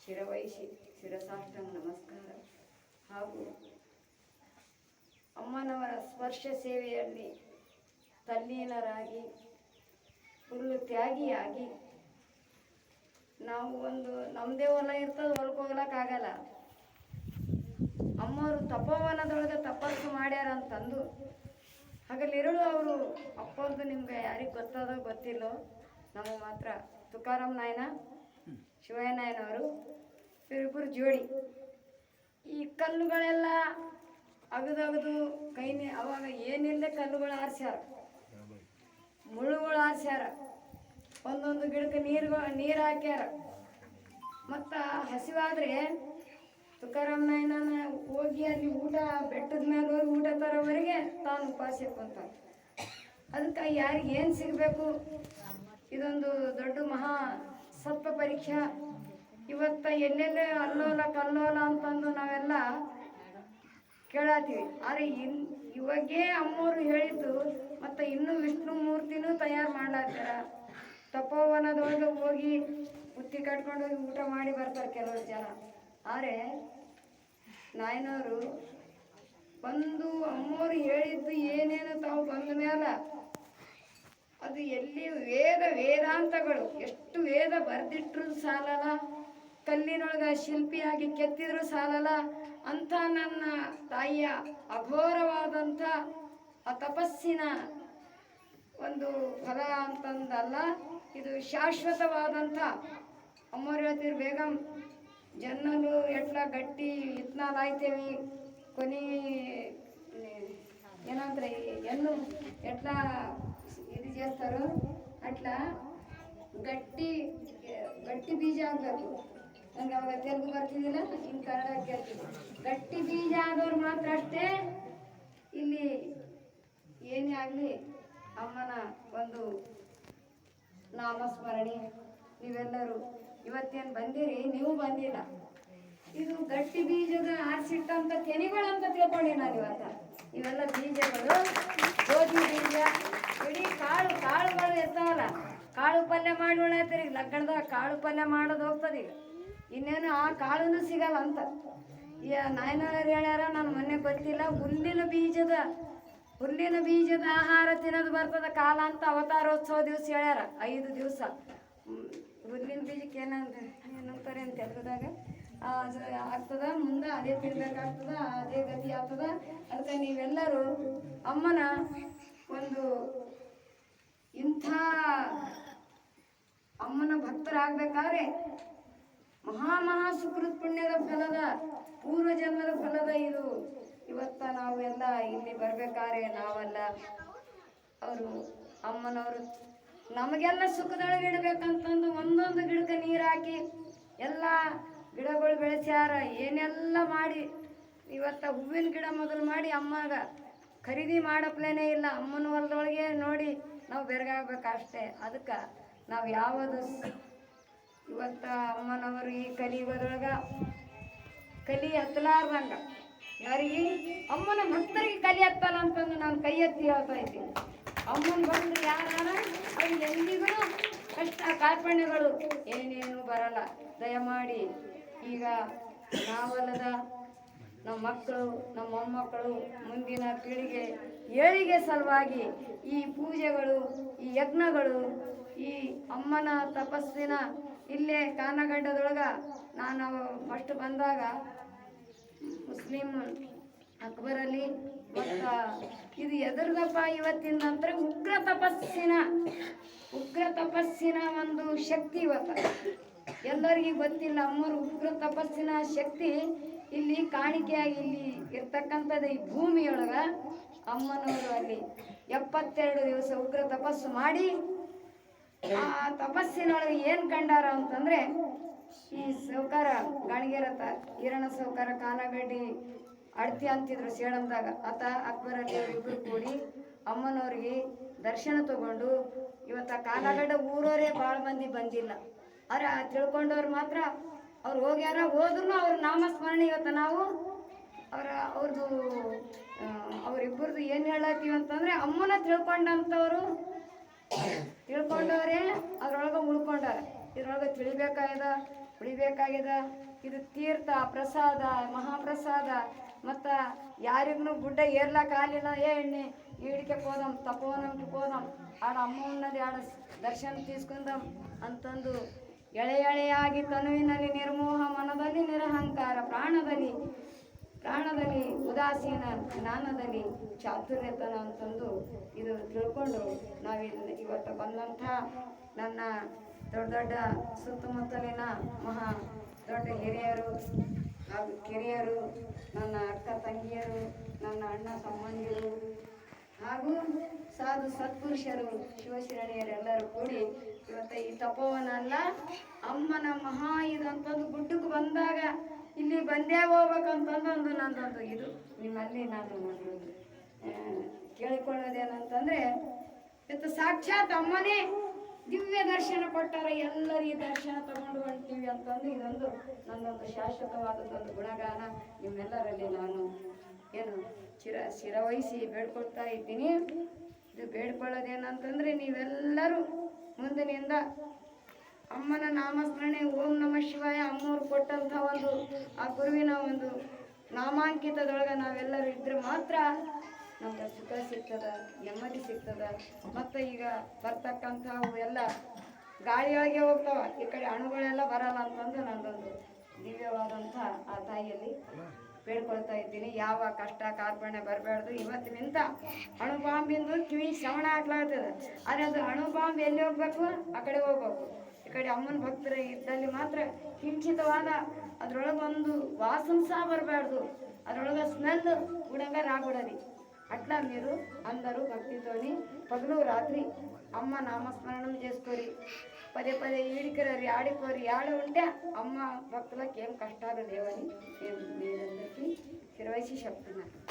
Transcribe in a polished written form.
ಶಿರವಹಿಸಿ ಶಿರಸಾಷ್ಟಾಂಗ ನಮಸ್ಕಾರ ಹಾಗೂ ಅಮ್ಮನವರ ಸ್ಪರ್ಶ ಸೇವೆಯಲ್ಲಿ ತಲ್ಲೀನರಾಗಿ ಫುಲ್ಲು ತ್ಯಾಗಿಯಾಗಿ ನಾವು ನಮ್ಮದೇ ಹೊಲ ಇರ್ತದೆ, ಹೊಲಕ್ಕೆ ಹೋಗ್ಲಿಕ್ಕಾಗಲ್ಲ. ಅಮ್ಮವರು ತಪೋವನದೊಳಗೆ ತಪಸ್ಸು ಮಾಡ್ಯಾರ ಅಂತಂದು ಹಗಲಿರುಳು ಅವರು ಅಪ್ಪವ್ರದ್ದು ನಿಮ್ಗೆ ಯಾರಿಗೆ ಗೊತ್ತದೋ ಗೊತ್ತಿಲ್ಲೋ, ನಮಗೆ ಮಾತ್ರ ತುಕಾರಾಮ್ ನಾಯನ ಶಿವಯ್ಯ ನಾಯನವರು ಇವರಿಬ್ಬರು ಜೋಡಿ. ಈ ಕಲ್ಲುಗಳೆಲ್ಲ ಅಗದು ಅವಾಗ ಏನಿಲ್ಲದೆ ಕಲ್ಲುಗಳು ಆರಿಸ್ಯಾರ, ಮುಳ್ಳುಗಳು ಆರಿಸ್ಯಾರ, ಒಂದೊಂದು ಗಿಡಕ್ಕೆ ನೀರು ಹಾಕ್ಯಾರ. ಮತ್ತು ಹಸಿವಾದರೆ ತುಕಾರಾಮ್ ನಾಯನ ಹೋಗಿ ಅಲ್ಲಿ ಬೆಟ್ಟದ ಮೇಲೆ ಹೋಗಿ ಊಟ ತರೋವರೆಗೆ ತಾನು ಉಪವಾಸ ಇಟ್ಕೊಂತಾನೆ. ಅದಕ್ಕೆ ಯಾರಿಗೆ ಏನು ಸಿಗಬೇಕು, ಇದೊಂದು ದೊಡ್ಡ ಮಹಾ ಸತ್ವ ಪರೀಕ್ಷೆ. ಇವತ್ತು ಎಲ್ಲೆಲ್ಲೇ ಅಲ್ಲೋಲ ಕಲ್ಲೋಲ ಅಂತಂದು ನಾವೆಲ್ಲ ಕೇಳತ್ತೀವಿ. ಆದರೆ ಇವಾಗೇ ಅಮ್ಮವರು ಹೇಳಿದ್ದು ಮತ್ತು ಇನ್ನೂ ವಿಷ್ಣು ಮೂರ್ತಿನೂ ತಯಾರು ಮಾಡ್ಲಾತ್ತಾರ. ತಪೋವನದೊಳಗೆ ಹೋಗಿ ಬುತ್ತಿ ಕಟ್ಕೊಂಡು ಹೋಗಿ ಊಟ ಮಾಡಿ ಬರ್ತಾರೆ ಕೆಲವರು ಜನ. ಆದರೆ ನಾಯನವರು ಬಂದು ಅಮ್ಮವ್ರು ಹೇಳಿದ್ದು ಏನೇನು ತಾವು ಬಂದ ಮೇಲೆ ಅದು ಎಲ್ಲಿ ವೇದಾಂತಗಳು ಎಷ್ಟು ವೇದ ಬರೆದಿಟ್ರು ಸಾಲಲ್ಲ, ಕಲ್ಲಿನೊಳಗೆ ಶಿಲ್ಪಿಯಾಗಿ ಕೆತ್ತಿದ್ರು ಸಾಲಲ್ಲ ಅಂಥ ನನ್ನ ತಾಯಿಯ ಅಘೋರವಾದಂಥ ಆ ತಪಸ್ಸಿನ ಒಂದು ಫಲ ಅಂತಂದಲ್ಲ, ಇದು ಶಾಶ್ವತವಾದಂಥ. ಅಮ್ಮವ್ರು ಹೇಳ್ತೀರಿ, ಬೇಗಂ ಜನ್ನಲು ಎಟ್ಲ ಗಟ್ಟಿ ಇತ್ನಾಲಾಯ್ತೇವಿ, ಕೊನೆ ಏನಂದ್ರೆ ಎನ್ನು ಎಟ್ಲ ಇದು చేస్తారు ಅಟ್లా ಗಟ್ಟಿ ಬೀಜ ಆಗಬೇಕು. ನಂಗೆ ಅವಾಗ ತೆಲುಗು ಬರ್ತಿದ್ದಿಲ್ಲ, ಇನ್ನು ಕನ್ನಡ ಕೇಳ್ತೀನಿ. ಗಟ್ಟಿ ಬೀಜ ಆದವ್ರು ಮಾತ್ರ ಅಷ್ಟೇ ಇಲ್ಲಿ ಏನೇ ಆಗಲಿ ಅಮ್ಮನ ಒಂದು ನಾಮಸ್ಮರಣೆ. ನೀವೆಲ್ಲರೂ ಇವತ್ತೇನು ಬಂದಿರಿ, ನೀವು ಬಂದಿಲ್ಲ. ಇದು ಗಟ್ಟಿ ಬೀಜದ ಆರಿಸಿಟ್ಟಂಥ ತೆನೆಗಳಂತ ತಿಳ್ಕೊಂಡೆ ನಾನು ಇವತ್ತು. ಇವೆಲ್ಲ ಬೀಜಗಳು, ಗೋಧಿ ಬೀಜ, ಇಡೀ ಕಾಳುಗಳು ಇರ್ತಾವಲ್ಲ, ಕಾಳು ಪಲ್ಯ ಮಾಡಿ ಉಳತ್ತೀರಿ. ಲಗ್ನದಾಗ ಕಾಳು ಪಲ್ಯ ಮಾಡೋದು ಹೋಗ್ತದೆ. ಈಗ ಇನ್ನೇನು ಆ ಕಾಳುನೂ ಸಿಗಲ್ಲ ಅಂತ ಈ ನಾಯನವ್ರು ಹೇಳ್ಯಾರ. ನಾನು ಮೊನ್ನೆ ಗೊತ್ತಿಲ್ಲ, ಹುಲ್ಲಿನ ಬೀಜದ ಆಹಾರ ತಿನ್ನೋದು ಬರ್ತದ ಕಾಲ ಅಂತ ಅವತಾರೋತ್ಸವ ದಿವಸ ಹೇಳ್ಯಾರ. 5 ದಿವಸ ಹುಲ್ಲಿನ ಬೀಜಕ್ಕೆ ಏನಂತಾರೆ ಅಂತ ತೆಲುಗುದಾಗ ಆಗ್ತದ, ಮುಂದೆ ಅದೇ ತಿನ್ಬೇಕಾಗ್ತದ, ಅದೇ ಗತಿ ಆಗ್ತದ. ಅದಕ್ಕೆ ನೀವೆಲ್ಲರೂ ಅಮ್ಮನ ಒಂದು ಇಂಥ ಅಮ್ಮನ ಭಕ್ತರಾಗಬೇಕಾದ್ರೆ ಮಹಾ ಸುಕೃತ್ ಪುಣ್ಯದ ಫಲದ, ಪೂರ್ವ ಜನ್ಮದ ಫಲದ ಇದು. ಇವತ್ತ ನಾವು ಎಲ್ಲ ಇಲ್ಲಿ ಬರ್ಬೇಕಾದ್ರೆ ನಾವಲ್ಲ, ಅವರು ಅಮ್ಮನವರು ನಮಗೆಲ್ಲ ಸುಖದೊಳಗೆ ಇಡಬೇಕಂತಂದು ಒಂದೊಂದು ಗಿಡಕ್ಕೆ ನೀರು ಹಾಕಿ ಎಲ್ಲ ಗಿಡಗಳು ಬೆಳೆಸ್ಯಾರ. ಏನೆಲ್ಲ ಮಾಡಿ ಇವತ್ತು ಹೂವಿನ ಗಿಡ ಮೊದಲು ಮಾಡಿ ಅಮ್ಮಗ ಖರೀದಿ ಮಾಡಪ್ಲೇನೇ ಇಲ್ಲ. ಅಮ್ಮನ ಹೊಲದೊಳಗೆ ನೋಡಿ ನಾವು ಬೆರಗಾಗಬೇಕಷ್ಟೇ. ಅದಕ್ಕೆ ನಾವು ಯಾವುದು ಇವತ್ತು ಅಮ್ಮನವರು ಈ ಕಲಿಯುಗದೊಳಗೆ ಕಲಿ ಹತ್ತಲಾರ್ದಂಗ ಯಾರಿಗೆ ಅಮ್ಮನ ಭಕ್ತರಿಗೆ ಕಲಿ ಹತ್ತಲ್ಲ ಅಂತಂದು ನಾನು ಕೈ ಎತ್ತಿ ಹೇಳ್ತಾ ಇದ್ದೀನಿ. ಅಮ್ಮನ ಭಕ್ತರು ಯಾರು ಅವ್ರಿಗೆ ಎಂದಿಗೂ ಕಷ್ಟ ಕಾರ್ಪಣ್ಯಗಳು ಏನೇನು ಬರಲ್ಲ. ದಯಮಾಡಿ ಈಗ ನಾವಲ್ಲದ ನಮ್ಮ ಮಕ್ಕಳು, ನಮ್ಮ ಮೊಮ್ಮಕ್ಕಳು, ಮುಂದಿನ ಪೀಳಿಗೆ ಏಳಿಗೆ ಸಲುವಾಗಿ ಈ ಪೂಜೆಗಳು, ಈ ಯಜ್ಞಗಳು, ಈ ಅಮ್ಮನ ತಪಸ್ಸಿನ ಇಲ್ಲೇ ಕಾನಗಡ್ಡದೊಳಗೆ ನಾನು ಫಸ್ಟ್ ಬಂದಾಗ ಮುಸ್ಲಿಂ ಅಕ್ಬರಲ್ಲಿ ಮತ್ತು ಇದು ಎದುರ್ದಪ್ಪ ಇವತ್ತಿನ ನಂತರ ಉಗ್ರ ತಪಸ್ಸಿನ ಒಂದು ಶಕ್ತಿ ಇವತ್ತು ಎಲ್ಲರಿಗೂ ಗೊತ್ತಿಲ್ಲ. ಅಮ್ಮರು ಉಗ್ರ ತಪಸ್ಸಿನ ಶಕ್ತಿ ಇಲ್ಲಿ ಕಾಣಿಕೆಯಾಗಿ ಇಲ್ಲಿ ಇರ್ತಕ್ಕಂಥದ್ದು ಈ ಭೂಮಿಯೊಳಗೆ ಅಮ್ಮನವರು ಅಲ್ಲಿ 72 ದಿವಸ ಉಗ್ರ ತಪಸ್ಸು ಮಾಡಿ ಆ ತಪಸ್ಸಿನೊಳಗೆ ಏನು ಕಂಡಾರ ಅಂತಂದರೆ, ಈ ಸೌಕಾರ ಗಾಣಿಗೆರತ ಈರಣ್ಣ ಸೌಕಾರ ಕಾನಗಡ್ಡಿ ಅಡ್ತಿ ಅಂತಿದ್ರು ಸೇಳಂದಾಗ. ಆತ ಅಕ್ಬರಲ್ಲಿ ಅವರಿಬ್ಬರು ಕೂಡಿ ಅಮ್ಮನವ್ರಿಗೆ ದರ್ಶನ ತಗೊಂಡು ಇವತ್ತು ಕಾನಗಡ್ಡ ಊರವರೇ ಭಾಳ ಮಂದಿ ಬಂದಿಲ್ಲ. ಆದರೆ ತಿಳ್ಕೊಂಡವ್ರು ಮಾತ್ರ ಅವ್ರು ಹೋಗ್ಯಾರ. ಹೋದ್ರೂ ಅವ್ರ ನಾಮಸ್ಮರಣೆ ಇವತ್ತು ನಾವು ಅವರಿಬ್ಬರದು ಏನು ಹೇಳತ್ತೀವಿ ಅಂತಂದರೆ, ಅಮ್ಮನ ತಿಳ್ಕೊಂಡವರೇ ಅದರೊಳಗೆ ಉಳ್ಕೊಂಡಾರ. ಇದ್ರೊಳಗೆ ತಿಳಿಬೇಕಾಯ್ದ ಉಳಿಬೇಕಾಗ್ಯದ. ಇದು ತೀರ್ಥ ಪ್ರಸಾದ ಮಹಾಪ್ರಸಾದ. ಮತ್ತು ಯಾರಿಗೂ ಗುಡ್ಡ ಏರ್ಲಕ್ಕ ಆಗಲಿಲ್ಲ, ಎಣ್ಣೆ ಈಡಿಕೆ ಹೋದಂ ತಪೋವನಕ್ಕೆ ಹೋದಂ ಆಡ ಅಮ್ಮನది ಆಡ ದರ್ಶನ ತೀಸ್ಕೊಂಡಂ ಅಂತಂದು ಎಳೆಯಾಗಿ ತನುವಿನಲ್ಲಿ ನಿರ್ಮೋಹ, ಮನದಲ್ಲಿ ನಿರಹಂಕಾರ, ಪ್ರಾಣದಲ್ಲಿ ಉದಾಸೀನ, ಜ್ಞಾನದಲ್ಲಿ ಚಾತುರ್ಯತನ ಅಂತಂದು ಇದು ತಿಳ್ಕೊಂಡು ಇವತ್ತು ಬಂದಂಥ ನನ್ನ ದೊಡ್ಡ ಸುತ್ತಮುತ್ತಲಿನ ಮಹಾ ದೊಡ್ಡ ಹಿರಿಯರು ಹಾಗೂ ಕಿರಿಯರು, ನನ್ನ ಅಕ್ಕ ತಂಗಿಯರು, ನನ್ನ ಅಣ್ಣ ಸಂಬಂಧಿಗಳು ಹಾಗೂ ಸಾಧು ಸತ್ಪುರುಷರು, ಶಿವಶರಣೆಯರೆಲ್ಲರೂ ಕೂಡಿ ಇವತ್ತು ಈ ತಪೋವನ ಅಲ್ಲ ಅಮ್ಮನ ಮಹಾ ಇದಂತಂದು ಗುಡ್ಡಕ್ಕೆ ಬಂದಾಗ ಇಲ್ಲಿ ಬಂದೇ ಹೋಗ್ಬೇಕಂತಂದು ನಂದೊಂದು ಇದು ನಿಮ್ಮಲ್ಲಿ ನಾನು ಕೇಳಿಕೊಳ್ಳೋದೇನಂತಂದರೆ, ಇವತ್ತು ಸಾಕ್ಷಾತ್ ಅಮ್ಮನೇ ದಿವ್ಯ ದರ್ಶನ ಕೊಟ್ಟಾರ, ಎಲ್ಲರಿಗೆ ದರ್ಶನ ತಗೊಂಡು ಹೊಂಟೀವಿ ಅಂತಂದು ಇದೊಂದು ನನ್ನೊಂದು ಶಾಶ್ವತವಾದದ್ದೊಂದು ಗುಣಗಾನ ನಿಮ್ಮೆಲ್ಲರಲ್ಲಿ ನಾನು ಏನು ಶಿರವಹಿಸಿ ಬೇಡ್ಕೊಳ್ತಾ ಇದ್ದೀನಿ. ಇದು ಬೇಡ್ಕೊಳ್ಳೋದೇನಂತಂದರೆ, ನೀವೆಲ್ಲರೂ ಮುಂದಿನಿಂದ ಅಮ್ಮನ ನಾಮಸ್ಮರಣೆ ಓಂ ನಮಃ ಶಿವಾಯ ಅಮ್ಮವ್ರು ಕೊಟ್ಟಂಥ ಒಂದು ಆ ಗುರುವಿನ ಒಂದು ನಾಮಾಂಕಿತದೊಳಗೆ ನಾವೆಲ್ಲರೂ ಇದ್ರೆ ಮಾತ್ರ ನಮ್ಗೆ ಸುಖ ಸಿಗ್ತದ, ನೆಮ್ಮದಿ ಸಿಗ್ತದ. ಮತ್ತು ಈಗ ಬರ್ತಕ್ಕಂಥವು ಎಲ್ಲ ಗಾಳಿಯೊಳಗೆ ಹೋಗ್ತಾವ, ಈ ಕಡೆ ಅಣುಗಳೆಲ್ಲ ಬರಲ್ಲ ಅಂತಂದು ನನ್ನೊಂದು ದಿವ್ಯವಾದಂಥ ಆ ತಾಯಿಯಲ್ಲಿ ಬೇಡ್ಕೊಳ್ತಾ ಇದ್ದೀನಿ. ಯಾವ ಕಷ್ಟ ಕಾರ್ಪಣ್ಯ ಬರಬಾರ್ದು. ಇವತ್ತಿನಿಂದ ಅಣುಬಾಂಬಿಂದು ಕಿವಿ ಶ್ರವಣ ಹಾಕ್ಲಾಗ್ತದೆ, ಆದರೆ ಅದು ಅಣುಬಾಂಬ್ ಎಲ್ಲಿ ಹೋಗ್ಬೇಕು, ಆ ಕಡೆ ಹೋಗ್ಬೇಕು. ಈ ಕಡೆ ಅಮ್ಮನ ಭಕ್ತರ ಇದ್ದಲ್ಲಿ ಮಾತ್ರ ಕಿಂಚಿತವಾದ ಅದರೊಳಗೊಂದು ವಾಸನ ಸಹ ಬರಬಾರ್ದು, ಅದರೊಳಗೆ ಸ್ಮೆಲ್ ಗುಣಗಾರ ಆಗ್ಬಿಡೋದಿ. అట్లా మీరు అందరూ భక్తితోని పగలు రాత్రి అమ్మ నామస్మరణం చేసుకోరి, పదే పదే ఈడికరి ఆడిపోరి. ఆడ ఉంటే అమ్మ భక్తులకు ఏం కష్టాలు లేవని నేను మీరందరికీ శిరవైసి చెప్తున్నాను.